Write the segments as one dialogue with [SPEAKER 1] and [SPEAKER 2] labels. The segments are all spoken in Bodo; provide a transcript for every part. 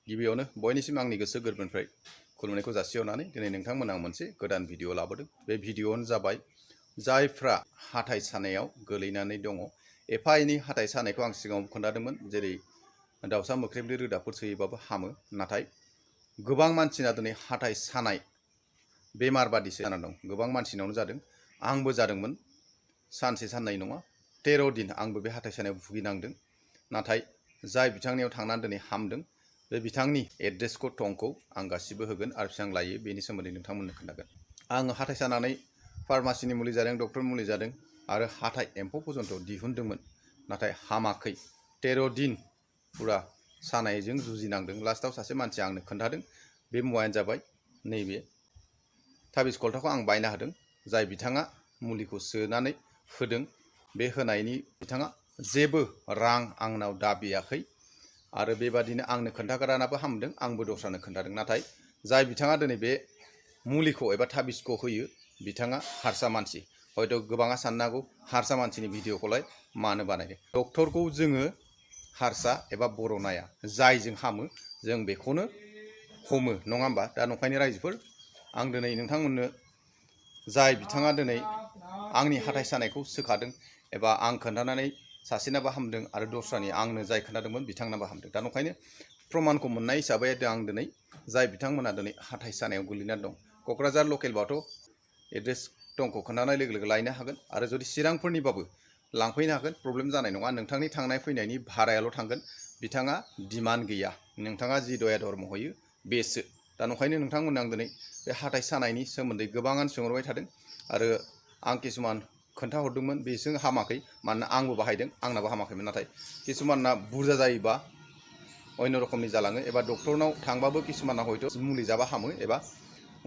[SPEAKER 1] गिबियावनो बयनिसिम आंनि गोसो गोरबोनिफ्राय खुलुमनायखौ जासिहरनानै दिनै नोंथांमोन आं मोनसे गोदान भिडिअ लाबोदों। बे भिडिअआनो जाबाय जायफ्रा हाथाइ सानायाव गोलैनानै दङ। एफा एनै हाथाइ सानायखौ आं सिगाङाव खोन्थादोंमोन, जेरै दाउसा मोख्रेबनि रोदाफोर सोयोबाबो हामो। नाथाय गोबां मानसिना दिनै हाथाइ सानाय बेमार बादिसो जाना दं। गोबां मानसिनावनो जादों, आंबो जादोंमोन। सानसे साननै नङा 13 दिन आंबो बे हाथाइ सानायाव भुगिनांदों। नाथाय जाय बिथांनियाव थांनानै दिनै हामदों, बे बिथांनि एड्रेसखौ थंखौ आं गासिबो होगोन आरो बेसेबां लायो बेनि सोमोन्दै नोंथांमोननो खोन्थागोन। आङो हाथाइ सानानै फार्मासिनि मुलि जादों, डक्टर मुलि जादों आरो हाथाइ एम्फौ पर्यन्त दिहुनदोंमोन। नाथाय हामाखै। 13 दिन फुरा सानायजों जुजिनांदों। लास्टआव सासे मानसिया आंनो खोन्थादों, बे मुवायानो जाबाय नैबे ताबिज कलथाखौ आं बायना होदों। जाय बिथाङा मुलिखौ सोनानै होदों, बे होनायनि बिथाङा जेबो रां आंनाव दाबियाखै आरो बेबादिनो आंनो खोन्थाग्रानाबो हामदों, आंबो दस्रानो खोन्थादों। नाथाय जाय बिथाङा दिनै बे मुलिखौ एबा ताबिजखौ होयो, बिथाङा हारसा मानसि। हयथ' गोबाङा साननो हागौ हारसा मानसिनि भिडिअखौलाय मानो बानायदों। डक्टरखौ जोङो हारसा एबा बर' नाया, जायजों हामो जों बेखौनो हमो, नङा होमबा? दा नंखायनो रायजोफोर, आं दिनै नोंथांमोननो जाय बिथाङा दिनै आंनि हाथाइ सानायखौ सोखादों एबा आं खोन्थानानै सासेनाबो हामदों आरो दस्रानि आंनो जाय खोन्थादोंमोन बिथांनाबो हामदों। दा नंखायनो प्रमाणखौ मोननाय हिसाबै आं दिनै जाय बिथांमोना दिनै हाथाइ सानायाव गोलैनानै दं, क'क्राझार लकेलबाथ' एड्रेस दंखौ खोन्थानाय लोगो लोगो लायनो हागोन आरो जुदि चिरांफोरनिबाबो लांफैनो हागोन, प्रब्लेम जानाय नङा। नोंथांनि थांनाय फैनायनि भारायाल' थांगोन, बिथाङा डिमान्ड गैया। नोंथाङा जि दया धर्म होयो बेसो। दा नंखायनो नोंथांमोननो आं दिनै बे हाथाइ सानायनि सोमोन्दै गोबाङानो सोंहरबाय थादों आरो आं किसुमान खोन्थाहरदोंमोन, बेजों हामाखै। मानोना आंबो बाहायदों, आंनाबो हामाखैमोन। नाथाय किसुमानना बुरजा जायोबा अन्य रोखोमनि जालाङो एबा डक्टरनाव थांबाबो किसुमाना हयथ' मुलि जाबा हामो एबा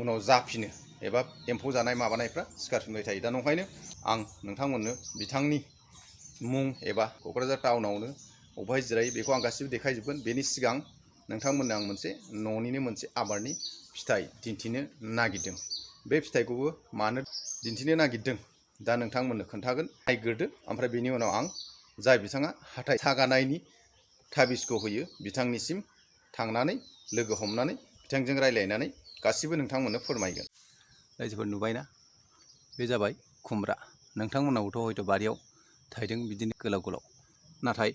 [SPEAKER 1] उनाव जाफिनो एबा एम्फौ जानाय माबानायफ्रा सिखारफिनबाय थायो। दा नंखायनो आं नोंथांमोननो बिथांनि मुं एबा क'क्राझार टाउनावनो अबेहाय जिरायो बेखौ आं गासिबो देखायजोबगोन। बेनि सिगां नोंथांमोननो आं मोनसे न'निनो मोनसे आबादनि फिथाइ दिन्थिनो नागिरदों। बे फिथाइखौबो मानो दिन्थिनो नागिरदों दा नोंथांमोननो खोन्थागोन, नायग्रोदो। ओमफ्राय बेनि उनाव आं जाय बिथाङा हाथाइ सागानायनि ताबिजखौ होयो, बिथांनिसिम थांनानै लोगो हमनानै बिथांजों रायज्लायनानै गासिबो नोंथांमोननो फोरमायगोन। रायजोफोर नुबायना, बे जाबाय खुमब्रा। नोंथांमोनावथ' हयथ' बारियाव थायदों बिदिनो गोलाव गोलाव। नाथाय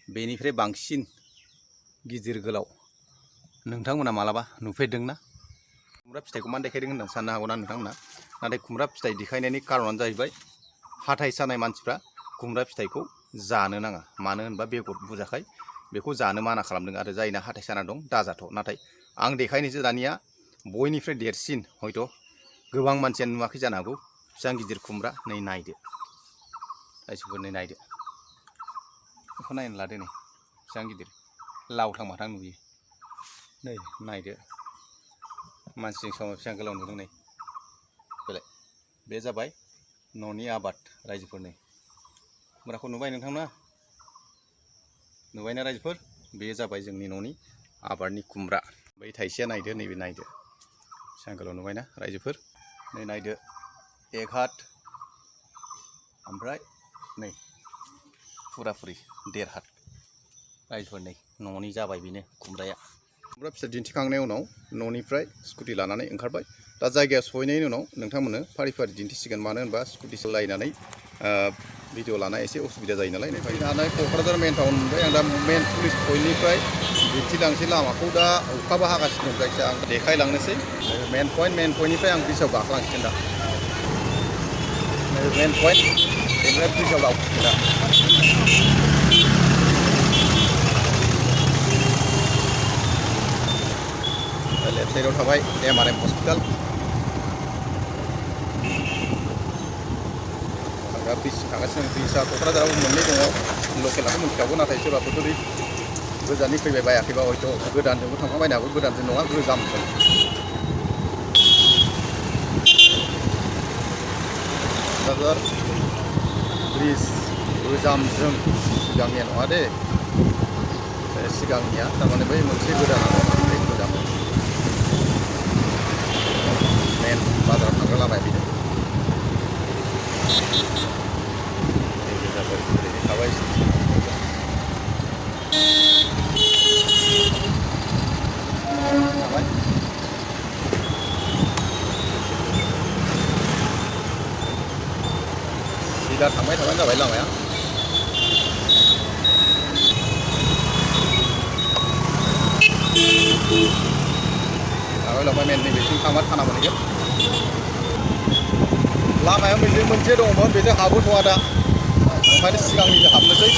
[SPEAKER 1] बेनिफ्राय बांसिन गिदिर गोलाव नोंथांमोना मालाबा नुफेरदोंना? खुमब्रा फिथाइखौ मानो देखायदों होननानै साननो हागौना नोंथांमोना? नाथाय खुमब्रा फिथाइ देखायनायनि कारनानो जाहैबाय हाथाइ सानाय मानसिफ्रा खुमब्रा फिथाइखौ जानो नाङा। मानो होनबा बेगर बुरजाखाय बेखौ जानो माना खालामदों आरो जायना हाथाइ साना दं दाजाथ'। नाथाय आं देखायनोसो दानिया बयनिफ्राय देरसिन, हयथ' गोबां मानसियानो नुवाखै जानो हागौ, बेसेबां गिदिर खुमब्रा। नै नायदो रायजोफोर, नै नायदो, बेखौ नायनो लादो। नै बेसेबां गिदिर, लावथां बाथां नुयो। नै नायदो, मानसिजों समाव बेसेबां गोलाव नुदों। नै बेलाय, बे जाबाय न'नि आबाद रायजोफोर। नै खुमब्राखौ नुबाय नोंथांमोना? नुबायना रायजोफोर? बे जाबाय जोंनि न'नि आबादनि खुमब्रा। बै थाइसेया नायदो, नैबे नायदो, बेसेबां गोलाव नुबायना रायजोफोर? नै नायदो, 1 हात, ओमफ्राय नै फुराफुरि 1.5 हात रायजोफोर। नै न'नि जाबाय बेनो खुमब्राया। खुमब्रा फिथाइ दिन्थिखांनायनि उनाव न'निफ्राय स्कुटि लानानै ओंखारबाय। दा जायगाया सहैनायनि उनाव नोंथांमोननो फारि फारि दिन्थिसिगोन। मानो होनबा स्कुटि सालायनानै भिडिअ लानाय एसे उसुबिदा जायो नालाय। दाना क'क्राझार मेन टाउन मोनबाय। आं दा मेन पुलिस पइन्टनिफ्राय दिन्थिलांसै लामाखौ। दा अखाबो हागासिनो दं, जायखिजाया आं देखायलांनोसै। मेन पइन्टनिफ्राय आं ब्रिजआव गाखोलांसिगोन दा। मेन पइन्ट, बेनिफ्राय ब्रिजआव गाखोसिगोन दा। लेफ्ट साइडआव थाबाय MRM हस्पिटाल। दा ब्रिज थांगासिनो। ब्रिजआ क'क्राझाराव मोननै दङ, लकेलाथ' मिथिखागौ। नाथाय सोरबाफोर जुदि गोजाननि फैबाय बायाखैबा हयथ' गोदानजोंबो थांखांबायनो हागौ। गोदानजों नङा, गोजामजों। क'क्राझार ब्रिज गोजामजों, सिगांनिया नङा दे। सिगांनिया थारमाने बै मोनसे गोदानानो, बे गोजाम। मेन बाजाराव थांग्रा लामाया बेनो। ओरैनो थाबाय। Kawan dah baik lama ya. Rồi là mấy men thì bị sinh khang mất khăn nào mà đấy. Làm em mình chưa đồng món bây giờ hào bút hoa đã. Phải đi xí ngang đi hầm nó chơi.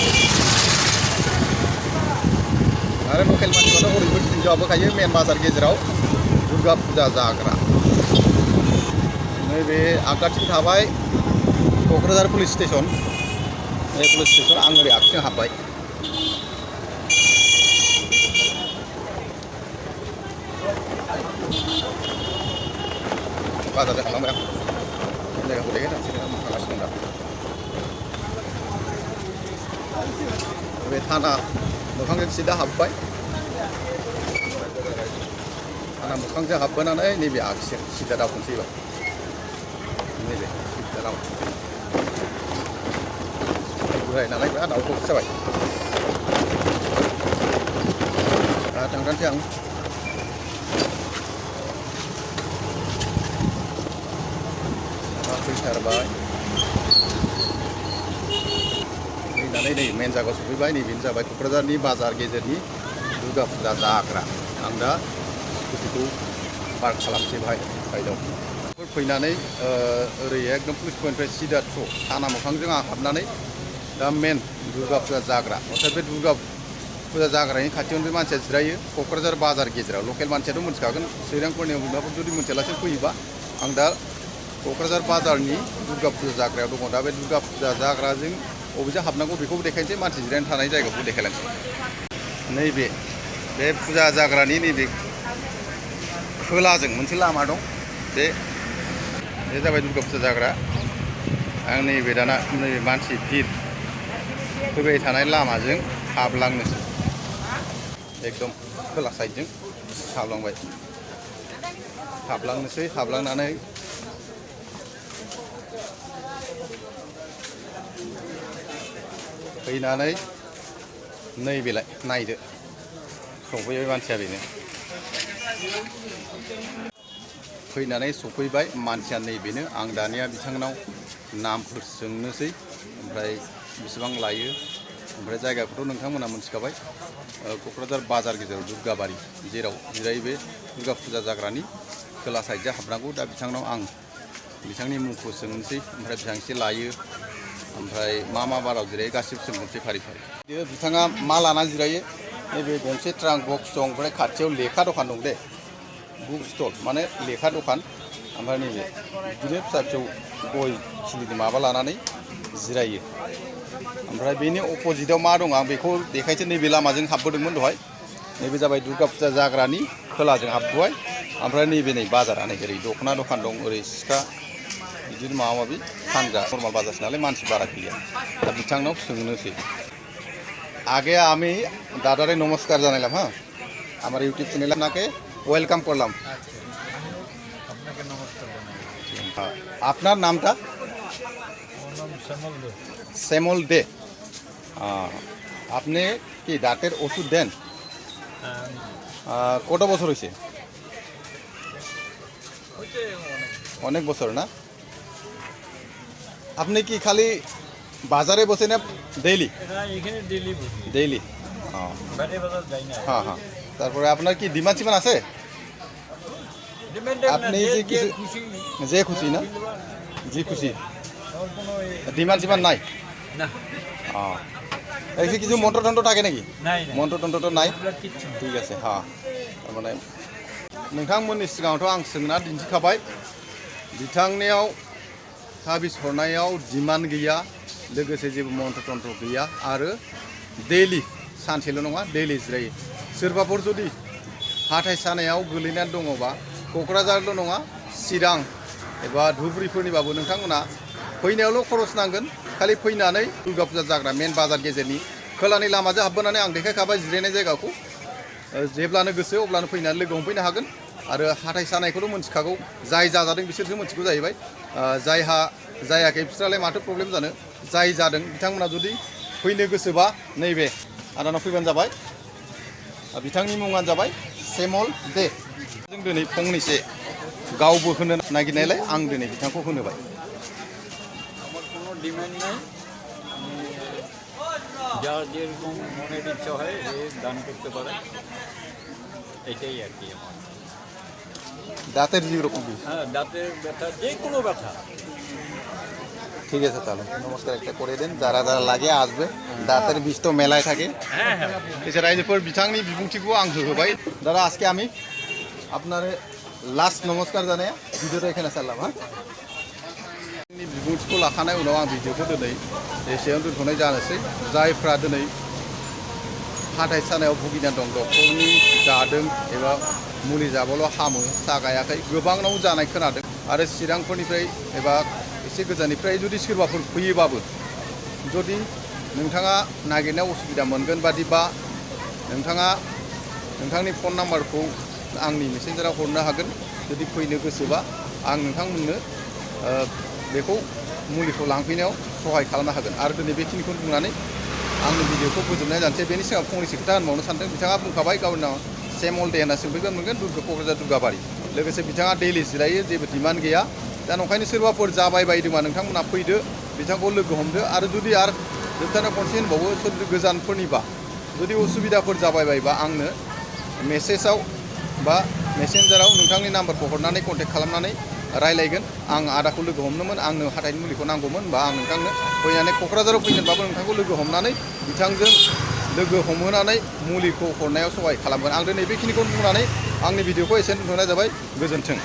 [SPEAKER 1] Ở đây local man nó có đi bút job cái gì men bazar cái gì đâu. Durga Puja Jagra. Này về Agati thabai Kokradar Police Station. Này police station ang ngeri action habai. Bazar dah lama ya. Ini aku lihat sini kan makan nasi dah. Về thana mokhang cái sida habai. Thana mokhang cái habai na này ni be action sida dah pun sih. Ini be sida dah. Burai na lai ba dah kok sabai. Thằng kan thang. Terbaik. Ini dari main jago sebagai ini bin jago Kokradar ni bazar gezer ni Durga Puja Jagra. Anda itu park kalam sih bahai dong. Fैनानै ओरै एकदम पुलिस पइन्टनिफ्राय सिदा थ्रु थाना मोखांजों आं हाबनानै दा मेन दुर्गा फुजा जाग्रा अर्थात बे दुर्गा फुजा जाग्रानि खाथियावनो बे मानसिया जिरायो क'क्राझार बाजार गेजेराव लकेल मानसियाथ' मिथिखागोन चिरांफोरनि बुंबाबो जुदि मिथियालासिनो फैयोबा आं दा क'क्राझार बाजारनि दुर्गा फुजा जाग्रायाव दङ दा बे दुर्गा फुजा जाग्राजों बबेजों हाबनांगौ बेखौबो देखायनोसै मानसि जिरायनानै थानाय जायगाखौ देखायलांसै नैबे बे फुजा जाग्रानि नैबे खोलाजों मोनसे लामा दं बे जाबाय दुर्गा फुजा जाग्रा आं नैबे दाना नैबे मानसि भिर फैबाय थानाय लामाजों हाबलांनोसै एकदम खोला साइडजों हाबलांनोसै हाबलांनानै फैनानै नैबेलाय नायदो सफैबाय मानसिया बेनो फैनानै सफैबाय मानसिया नैबेनो आं दानिया बिथांनाव नामफोर सोंनोसै ओमफ्राय बेसेबां लायो ओमफ्राय जायगाखौथ' नोंथांमोना मोनथिखाबाय क'क्राझार बाजार गेजेराव दुर्गाबारि जेराव जिरायो बे दुर्गा फुजा जाग्रानि खोला साइडजों हाबनांगौ दा बिथांनाव आं बिथांनि मुंखौ सोंनोसै ओमफ्राय बेसेबांसो लायो ओमफ्राय मा बाराव जिरायो गासिबो सोंनोसै फारि फारि बिथाङा मा लाना जिरायो नैबे गंसे ट्रांक बक्स दं ओमफ्राय खाथियाव लेखा दखान दं दे बुक स्टल माने लेखा दखान ओमफ्राय नैबे बिदिनो फिसा फिसौ गय खिलिनि माबा लानानै जिरायो ओमफ्राय बेनि अपोजिटआव मा दं आं बेखौ देखायसै नैबे लामाजों हाबबोदोंमोन दहाय नैबे जाबाय दुर्गा फुजा जाग्रानि खोलाजों हाबबोबाय ओमफ्राय नैबे नै बाजारा नै ओरै दख'ना दखान दं ओरै सिखा बिदिनो माबा माबि फानग्रा नर्माल बाजारसो नालाय मानसि बारा गैया दा बिथांनाव सोंनोसै आगे আমি দাদারে নমস্কার জানাইলাম হ্যাঁ আমার ইউটিউব চ্যানেলে আপনাকে ওয়েলকাম করলাম
[SPEAKER 2] আপনাকে নমস্কার জানাই
[SPEAKER 1] আপনার নামটা
[SPEAKER 2] আমার নাম শ্যামল দে
[SPEAKER 1] শ্যামল দে আপনি কি দাঁতের ওষুধ দেন কত বছর হয়েছে অনেক বছর না আপনি কি খালি বাজারে বসে না ডেইলি
[SPEAKER 2] এখানে ডেইলি বসি
[SPEAKER 1] ডেইলি
[SPEAKER 2] বাইরে বাজার যাই না
[SPEAKER 1] হ্যাঁ হ্যাঁ তারপরে আপনার কি ডিমান্ড চিমান আছে আপনি যে কিছু যে খুশি না জি খুশি ডিমান্ড চিমান নাই
[SPEAKER 2] না
[SPEAKER 1] এই কিছু মন্ত্র তন্ত্র থাকে নাকি
[SPEAKER 2] নাই
[SPEAKER 1] মন্ত্র তন্ত্র তো নাই
[SPEAKER 2] কিচ্ছু
[SPEAKER 1] ঠিক আছে হ্যাঁ তারমাने नोंथांमोननि सिगाङावथ' आं सोंना दिन्थिखाबाय बिथांनियाव सार्भिस हरनायाव डिमान्ड गैया लोगोसे जेबो मन्त्र तन्त्र गैया आरो डेलि सानसेल' नङा डेलि जिरायो सोरबाफोर जुदि हाथाइ सानायाव गोलैनानै दङबा क'क्राझारल' नङा चिरां एबा धुबुरीफोरनिबाबो नोंथांमोना फैनायावल' खरस नांगोन खालि फैनानै दुर्गा फुजा जाग्रा मेन बाजार गेजेरनि खोलानि लामाजों हाबबोनानै आं देखायखाबाय जिरायनाय जायगाखौ जेब्लानो गोसो अब्लानो फैनानै लोगो हमफैनो हागोन आरो हाथाइ सानायखौथ' मिथिखागौ जाय जाजादों बिसोरसो मिथिगौ जाहैबाय जायहा जायाखै बिसोरलाय माथो प्रब्लेम जानो जाय जादों बिथांमोना जुदि फैनो गोसोबा नैबे आदानाव फैबानो जाबाय बिथांनि मुङानो जाबाय श्यामल दे जों दिनै फंनैसो गावबो होनो नागिरनायलाय आं दिनै बिथांखौ होनोबाय
[SPEAKER 2] আমার কোনো ডিমান্ড নাই যার যেরকম মনের ইচ্ছা হয় এ দান করতে পারে, এটাই আর কি আমার।
[SPEAKER 1] দাঁতের যেরকম বিষ।
[SPEAKER 2] হ্যাঁ, দাঁতের ব্যথা, যে কোনো ব্যথা।
[SPEAKER 1] ঠিক আছে তাহলে নমস্কার একটা করে দেন, যারা যারা লাগে আসবে। দাঁতের বিষ তো মেলায় থাকে।
[SPEAKER 2] হ্যাঁ হ্যাঁ,
[SPEAKER 1] এছাড়া এইफोर बिथांनि बिबुंथिखौ आं होबाय। दादा আজকে আমি আপনার लास्ट नमस्कार जानाया भिडिअ'खौ एखाने सारलाम हा आंनि बिबुंथिखौ लाखानाय उनाव आं भिडिअ'खौ दिनै एसेयावनो दोनथ'नाय जानोसै। जायफ्रा दिनै हाथाइ सानायाव भुगिना दं, डक्टरनि जादों एबा मुलि जाबाल' हामो, जागायाखै, गोबांनाव जानाय खोनादों आरो चिरांफोरनिफ्राय एबा एसे गोजाननिफ्राय जुदि सोरबाफोर फैयोबाबो जुदि नोंथाङा नागिरनायाव उसुबिदा मोनगोन बादिबा नोंथाङा नोंथांनि फन नाम्बारखौ आंनि मेसेन्जाराव हरनो हागोन। जुदि फैनो गोसोबा आं नोंथांमोननो बेखौ मुलिखौ लांफैनायाव सहाय खालामनो हागोन। आरो दिनै बेखिनिखौ बुंनानै आंनि भिडिअ'खौ फोजोबनाय जानोसै। बेनि सिगां फंनैसो खोथा होनबावनो सानदों। बिथाङा बुंखाबाय गावनि नामा सेम अल डे होनना सोंफैगोन मोनगोन क'क्राझार दुर्गाबारि। लोगोसे बिथाङा दैलि जिरायो, जेबो डिमान्ड गैया। दा नंखायनो सोरबाफोर जाबाय बायदोंबा नोंथांमोना फैदो, बिथांखौ लोगो हमदो। आरो जुदि आरो जोबथारनायाव खनसे होनबावो, सोर गोजानफोरनिबा जुदि उसुबिदाफोर जाबाय बायबा आंनो मेसेजाव बा मेसेन्जाराव नोंथांनि नाम्बारखौ हरनानै कन्टेक्ट खालामनानै रायलायगोन। आं आदाखौ लोगो हमनोमोन, आंनो हाथाइनि मुलिखौ नांगौमोन, बा आं नोंथांनो फैनानै क'क्राझाराव फैगोनबाबो नोंथांखौ लोगो हमनानै बिथांजों लोगो हमहोनानै मुलिखौ हरनायाव सहाय खालामगोन। आं दिनै बेखिनिखौ बुंनानै आंनि भिडिअ'खौ एसेनो दोनथ'नाय जाबाय। गोजोन्थों।